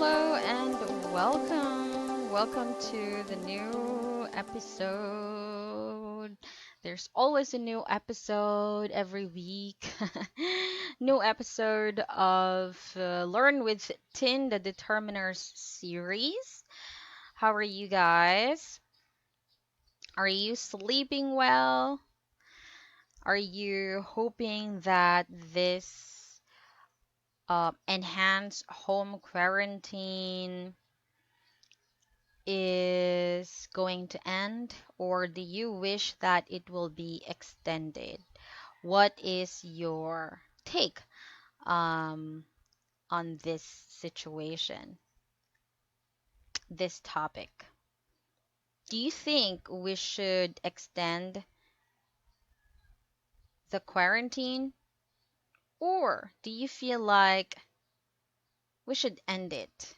hello, and welcome. Welcome to the new episode. There's always a new episode every week. New episode of Learn with Tin, the Determiners series. How are you guys? Are you sleeping well? Are you hoping that this enhanced home quarantine is going to end, or do you wish that it will be extended? What is your take um, on this situation, this topic? Do you think we should extend the quarantine, or do you feel like we should end it?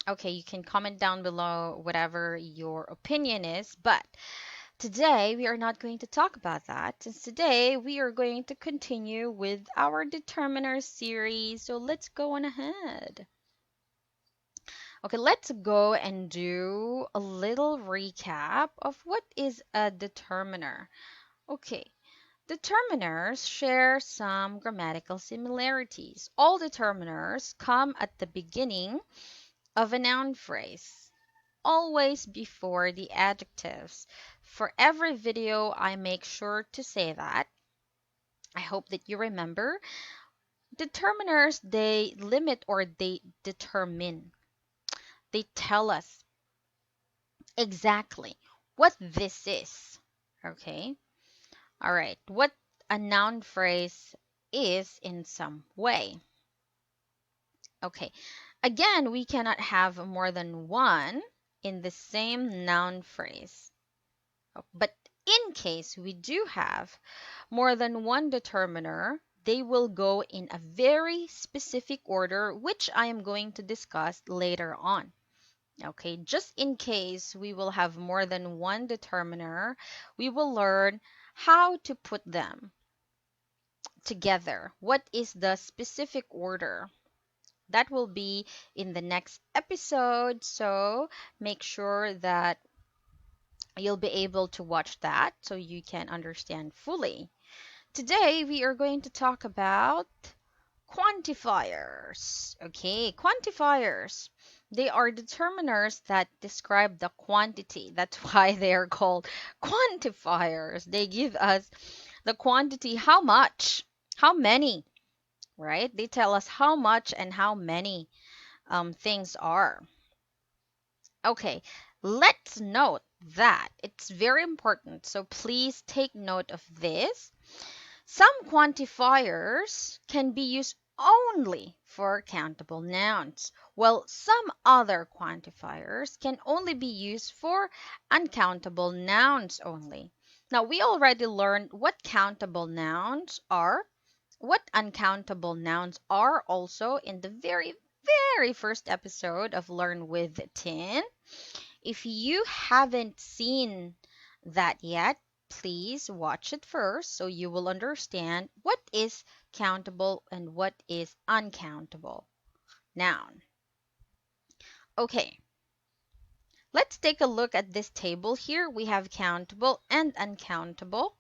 Okay, you can comment down below whatever your opinion is, but today, we are not going to talk about that, since today we are going to continue with our determiner series. So let's go on ahead. Okay, let's go and do a little recap of what is a determiner. Okay, determiners share some grammatical similarities. All determiners come at the beginning of a noun phrase, always before the adjectives. For every video, I make sure to say that. I hope that you remember. Determiners, they limit or they determine. They tell us exactly what this is. Okay? All right. What a noun phrase is in some way. Okay. Again, we cannot have more than one in the same noun phrase. But in case we do have more than one determiner, they will go in a very specific order, which I am going to discuss later on. Okay, just in case we will have more than one determiner, we will learn how to put them together. What is the specific order? That will be in the next episode, so make sure that you'll be able to watch that so you can understand fully. Today, we are going to talk about quantifiers. Okay, quantifiers. They are determiners that describe the quantity. That's why they are called quantifiers. They give us the quantity, how much, how many, right? They tell us how much and how many things are. Okay, let's note that it's very important. So please take note of this. Some quantifiers can be used only for countable nouns, while some other quantifiers can only be used for uncountable nouns only. Now, we already learned what countable nouns are, what uncountable nouns are also in the very first episode of Learn with Tin. If you haven't seen that yet, please watch it first so you will understand what is countable and what is uncountable noun. Okay, let's take a look at this table here. We have countable and uncountable.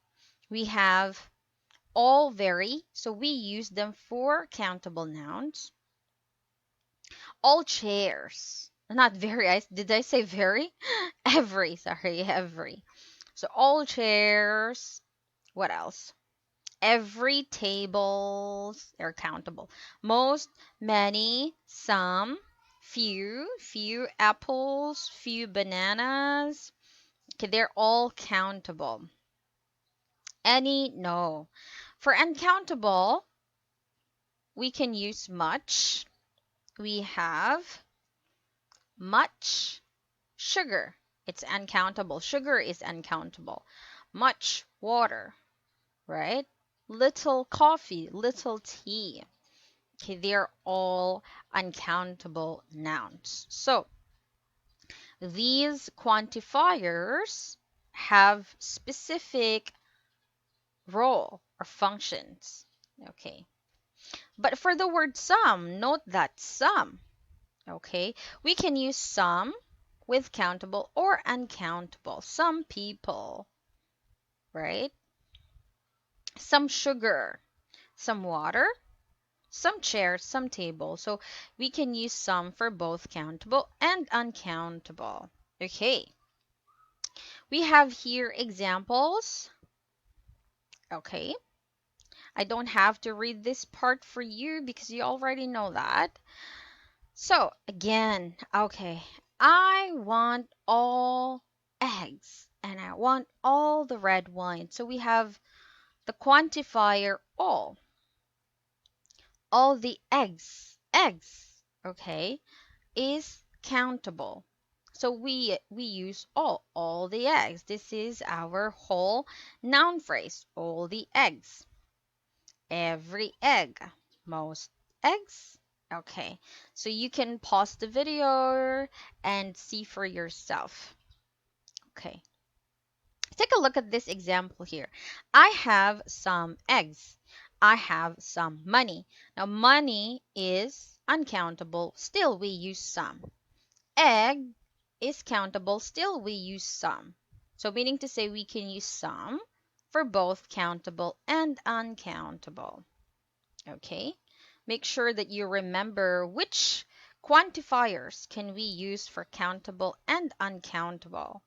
We have all vary, so we use them for countable nouns. All chairs. Not very. Did I say very? Every. Sorry, every. So all chairs. What else? Every tables. They're countable. Most, many, some, few apples, few bananas. Okay, they're all countable. Any, no. For uncountable, we can use much. We have much sugar. It's uncountable. Sugar is uncountable. Much water, right? Little coffee, little tea. Okay, they're all uncountable nouns. So these quantifiers have specific role or functions. Okay. But for the word some, note that some, okay? We can use some with countable or uncountable. Some people, right? Some sugar, some water, some chairs, some tables. So we can use some for both countable and uncountable. Okay, we have here examples. Okay, I don't have to read this part for you because you already know that. So again, okay, I want all eggs and I want all the red wine. So we have the quantifier all. All the eggs, okay, is countable. So we use all the eggs. This is our whole noun phrase, all the eggs. Every egg, most eggs. Okay, so you can pause the video and see for yourself. Okay, take a look at this example here. I have some eggs. I have some money. Now, money is uncountable. Still, we use some. Egg is countable. Still, we use some. So, meaning to say we can use some for both countable and uncountable. Okay? Make sure that you remember which quantifiers can we use for countable and uncountable.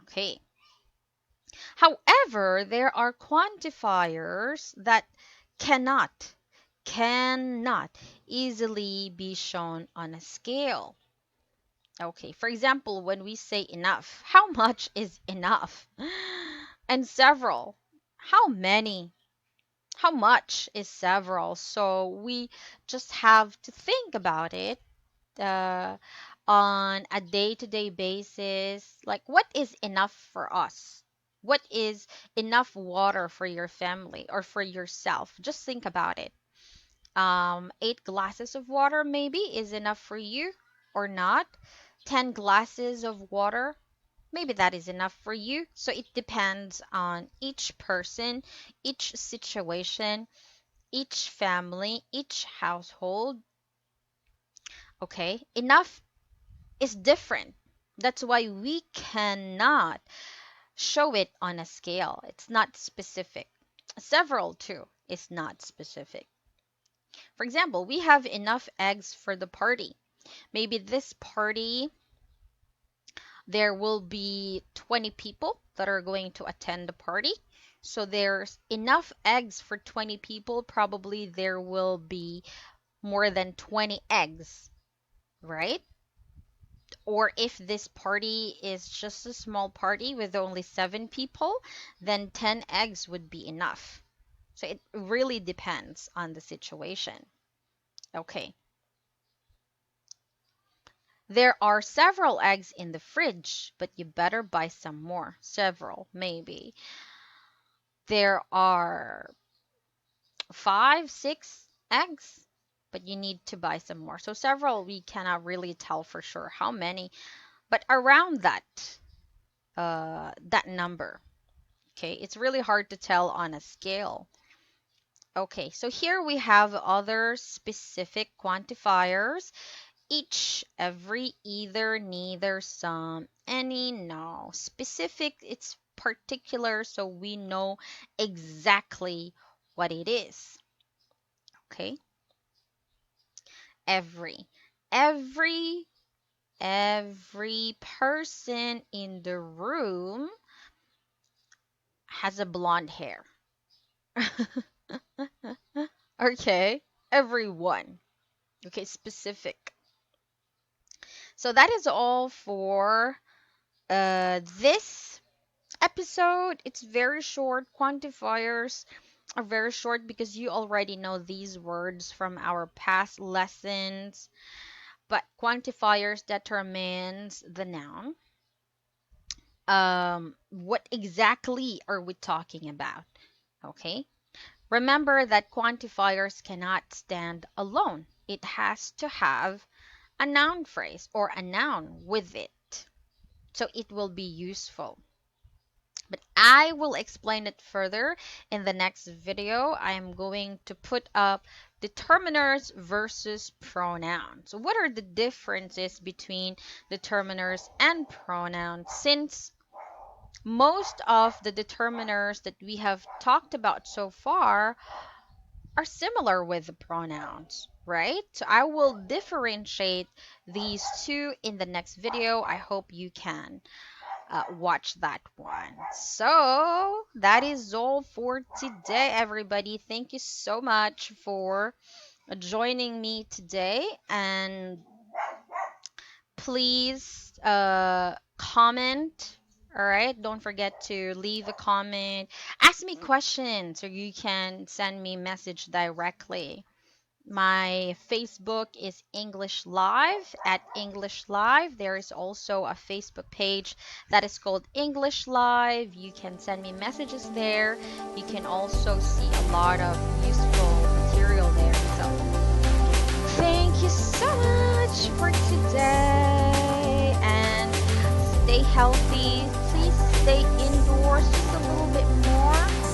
Okay. However, there are quantifiers that cannot, cannot easily be shown on a scale. Okay, for example, when we say enough, how much is enough? And several, how many? How much is several? So we just have to think about it uh, on a day-to-day basis. Like, what is enough for us? What is enough water for your family or for yourself? Just think about it. 8 glasses of water maybe is enough for you or not. 10 glasses of water, maybe that is enough for you. So it depends on each person, each situation, each family, each household. Okay, enough is different. That's why we cannot show it on a scale. It's not specific. Several, too, is not specific. For example, we have enough eggs for the party. Maybe this party, there will be 20 people that are going to attend the party. So there's enough eggs for 20 people. Probably there will be more than 20 eggs, right? Or if this party is just a small party with only 7 people, then 10 eggs would be enough. So it really depends on the situation. Okay. There are several eggs in the fridge, but you better buy some more. Several, maybe. There are 5, 6 eggs, but you need to buy some more. So several, we cannot really tell for sure how many, but around that number. Okay, it's really hard to tell on a scale. Okay, so here we have other specific quantifiers. Each, every, either, neither, some, any, no. Specific, it's particular, so we know exactly what it is. Okay, every. Every, every person in the room has a blonde hair. Okay, everyone. Okay, specific. So that is all for this episode. It's very short. Quantifiers are very short because you already know these words from our past lessons. But quantifiers determines the noun. What exactly are we talking about? Okay. Remember that quantifiers cannot stand alone. It has to have a noun phrase or a noun with it. So it will be useful. But I will explain it further in the next video. I am going to put up determiners versus pronouns. So what are the differences between determiners and pronouns? Since most of the determiners that we have talked about so far are similar with the pronouns, right? So I will differentiate these two in the next video. I hope you can watch that one. So that is all for today, everybody. Thank you so much for joining me today. And please comment. All right, don't forget to leave a comment. Ask me questions, or you can send me message directly. My Facebook is English Live at English Live. There is also a Facebook page that is called English Live. You can send me messages there. You can also see a lot of useful material there. So, thank you so much for today and stay healthy. Please stay indoors just a little bit more